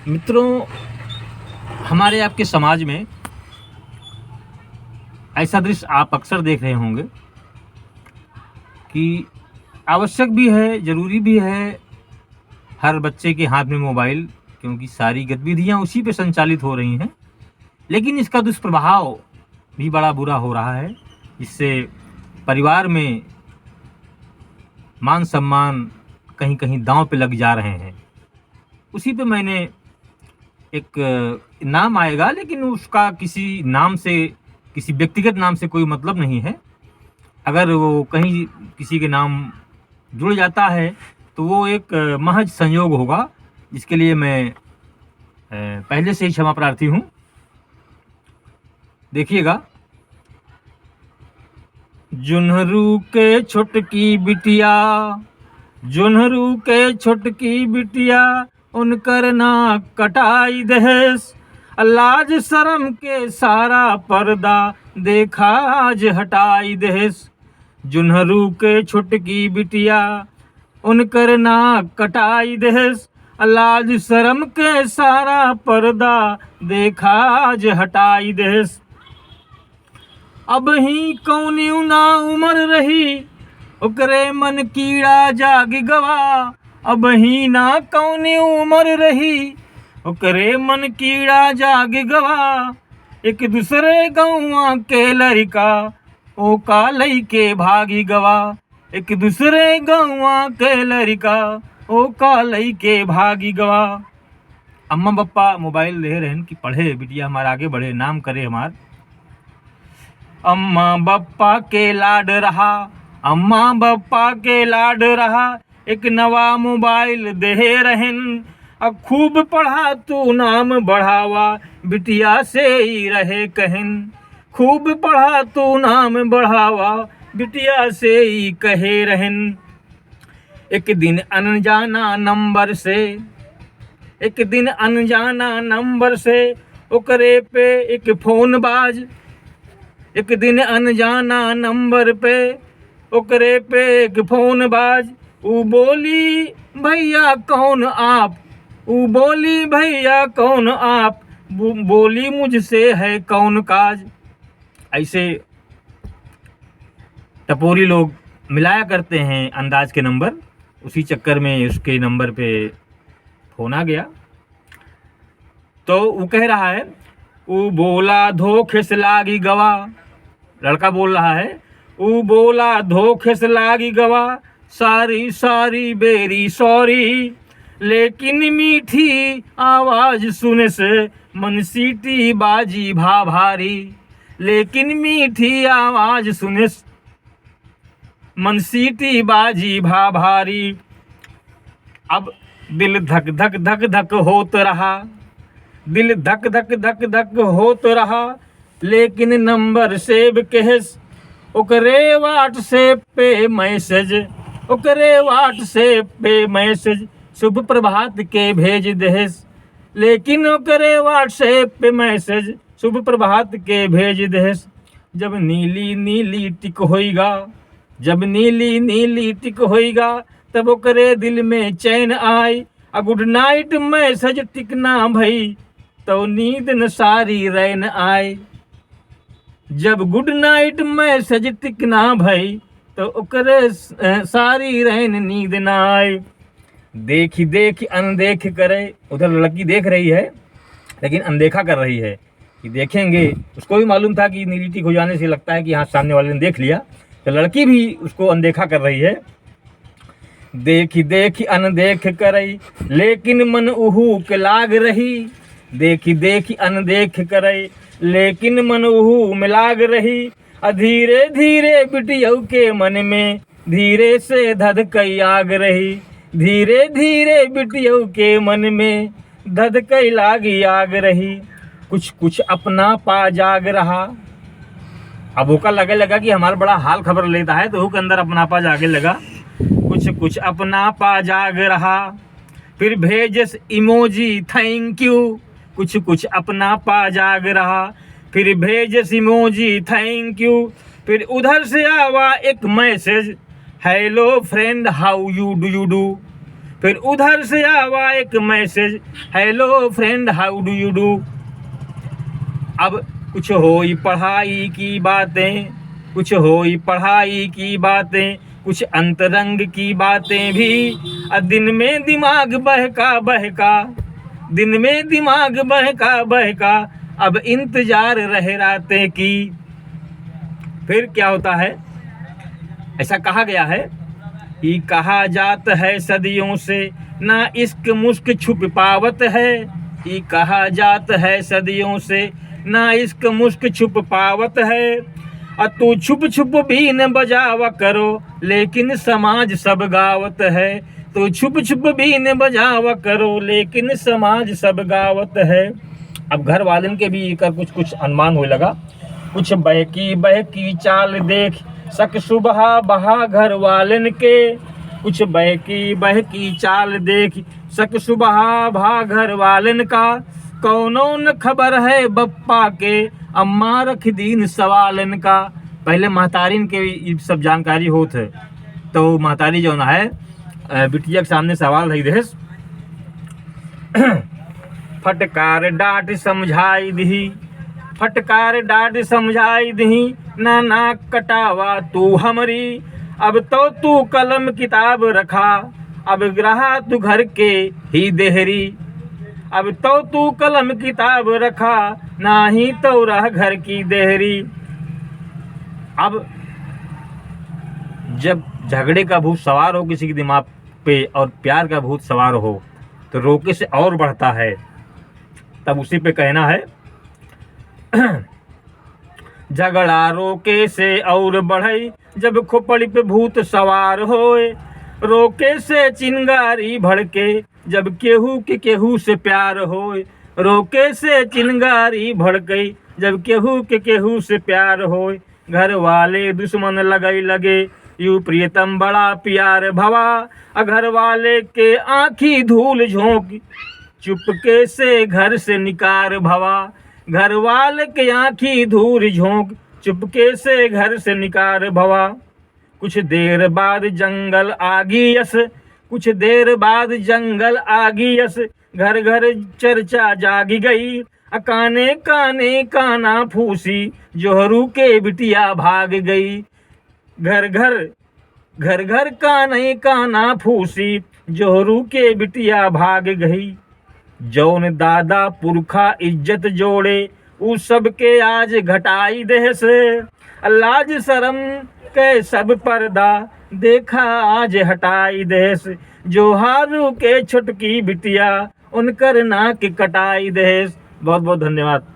मित्रों, हमारे आपके समाज में ऐसा दृश्य आप अक्सर देख रहे होंगे कि आवश्यक भी है, ज़रूरी भी है हर बच्चे के हाथ में मोबाइल, क्योंकि सारी गतिविधियां उसी पे संचालित हो रही हैं। लेकिन इसका दुष्प्रभाव भी बड़ा बुरा हो रहा है, जिससे परिवार में मान सम्मान कहीं कहीं दांव पे लग जा रहे हैं। उसी पे मैंने एक नाम आएगा, लेकिन उसका किसी नाम से, किसी व्यक्तिगत नाम से कोई मतलब नहीं है। अगर वो कहीं किसी के नाम जुड़ जाता है तो वो एक महज संयोग होगा, जिसके लिए मैं पहले से ही क्षमा प्रार्थी हूँ। देखिएगा, जुन्हरू के छोटकी बिटिया, जुन्हरू के छोटकी बिटिया, उनकर नाक कटाई दहेस, लाज शर्म के सारा पर्दा देखा आज हटाई दहेस। जुन्हरू के छोटकी बिटिया, उनकर नाक कटाई दहेस, लाज शर्म के सारा पर्दा देखा आज हटाई दहेस। अब ही कौनी ना उम्र रही, ओकरे मन कीड़ा जाग गवा। अब ही ना कौनी उम्र रही, ओकरे मन कीड़ा जाग गवा। एक दूसरे गौवा के लड़का ओ का लइके भागी गवा। एक दूसरे गौवा के लड़का ओ का लइके भागी गवा। अम्मा बप्पा मोबाइल दे रहन कि पढ़े बिटिया हमारा आगे बढ़े, नाम करे हमार। अम्मा बप्पा के लाड रहा, अम्मा बप्पा के लाड रहा, एक नवा मोबाइल दे रहन। अब खूब पढ़ा तू नाम बढ़ावा, बिटिया से ही रहे कहन। खूब पढ़ा तू नाम बढ़ावा, बिटिया से ही कहे रहन। एक दिन अनजाना नंबर से, एक दिन अनजाना नंबर से, ओकरे पे एक फोन बाज। एक दिन अनजाना नंबर पे, ओकरे पे एक फोन बाज। ऊ बोली भैया कौन आप, ऊ बोली भैया कौन आप, बोली मुझसे है कौन काज। ऐसे टपोरी लोग मिलाया करते हैं अंदाज के नंबर। उसी चक्कर में उसके नंबर पे फोन आ गया। तो वो कह रहा है, ऊ बोला धोखे से लागी गवा। लड़का बोल रहा है, ऊ बोला धोखे से लागी गवा, सारी सारी बेरी सॉरी। लेकिन मीठी आवाज सुने से मन सीटी बाजी भा भारी। लेकिन मीठी आवाज सुने से मन सीटी बाजी भा भारी। अब दिल धक धक धक धक होत रहा, दिल धक धक धक धक होत रहा। लेकिन नंबर सेव केहस, ओकरे व्हाट्सएप पे मैसेज, ओकरे व्हाट्सएप पे मैसेज शुभ प्रभात के भेज देहस। लेकिन ओकरे व्हाट्सएप पे मैसेज शुभ प्रभात के भेज देहस। जब नीली नीली टिक होइगा, जब नीली नीली टिक होइगा, तब ओकरे दिल में चैन आई। आ गुड नाइट मैसेज टिक ना भई, तो नींद न सारी रैन आई। जब गुड नाइट मैसेज टिक ना भई, तो ओकरे सारी रैन नींद ना आई। देखी देखी अनदेख करे, उधर लड़की देख रही है लेकिन अनदेखा कर रही है कि देखेंगे। उसको भी मालूम था कि नीली टिक हो जाने से लगता है कि हाँ सामने वाले ने देख लिया, तो लड़की भी उसको अनदेखा कर रही है। देखी देखी अनदेख करई, लेकिन मन उहू के लाग रही। देखी देखी अनदेख करई, लेकिन मन उहू में लाग रही। धीरे धीरे बिटियऊ के मन में धीरे से धधकई आग रही। धीरे धीरे बिटियऊ के मन में धधकई लागी आग रही। कुछ कुछ अपना पा जाग रहा। अब वो का लगे लगा कि हमारा बड़ा हाल खबर लेता है, तो वो के अंदर अपना पा जागे लगा। कुछ कुछ अपना पा जाग रहा। फिर भेजस इमोजी थैंक यू। कुछ कुछ अपना पा जाग रहा। फिर भेजस इमोजी थैंक यू। फिर उधर से आवा एक message, hello friend how you do you do. फिर उधर से आवा एक message, hello friend how do you do. अब कुछ होई पढ़ाई की बातें, कुछ होई पढ़ाई की बातें, कुछ अंतरंग की बातें भी। दिन में दिमाग बहका बहका, दिन में दिमाग बहका बहका, अब इंतजार रह रातें की। फिर क्या होता है, ऐसा कहा गया है कि कहा जात है सदियों से ना इश्क मुश्क छुप पावत है। ये कहा जात है सदियों से ना इश्क मुश्क छुप पावत है। और तू छुप छुप भी न बजावा करो लेकिन समाज सब गावत है। तो छुप छुप भी न बजावा करो लेकिन समाज सब गावत है। अब घर वालन के भी कर कुछ कुछ अनुमान होने लगा। कुछ बहकी चाल देख शक सुबह बहा घर वालन के। कुछ बहकी चाल देख शक सुबह बहा घर वालन का। कौनो न खबर है बप्पा के अम्मा रख दीन सवालन का। पहले महतारिन के ये सब जानकारी होत है, तो महतारी जो है बिटिया के सामने सवाल रही देश। फटकार डांट समझाई दी, फटकार डांट समझाई दी, ना नाक कटावा तू हमरी। अब तो तू कलम किताब रखा, अब रहा तू घर के ही देहरी। अब तो तू कलम किताब रखा, ना ही तो रह घर की देहरी। अब जब झगड़े का भूत सवार हो किसी के दिमाग पे और प्यार का भूत सवार हो तो रोके से और बढ़ता है। तब उसी पे कहना है झगड़ा रोके से और बढ़ई जब खोपड़ी पे भूत सवार होए। रोके से चिंगारी भड़के जब केहू से प्यार होए। रोके से चिंगारी भड़के जब केहू से प्यार होए। घर वाले दुश्मन लगे यू प्रियतम बड़ा प्यार भवा। घर वाले के आँखी धूल झोंक चुपके से घर से निकार भवा। घर वाले के आँखी धूल झोंक चुपके से घर से निकार भवा। कुछ देर बाद जंगल आगी यस, कुछ देर बाद जंगल आगी यस। घर घर चर्चा जागी गई, काने काने काना फूसी, जोहरू के बिटिया भाग गई। घर घर काने काना फूसी, जोहरू के बिटिया भाग गई। जौन दादा पुरखा इज्जत जोड़े उ सबके आज घटाई देह से। लाज शर्म के सब पर्दा देखा आज हटाई देश। जोहारू के छुटकी बिटिया उनकर नाक कटाई देश। बहुत बहुत धन्यवाद।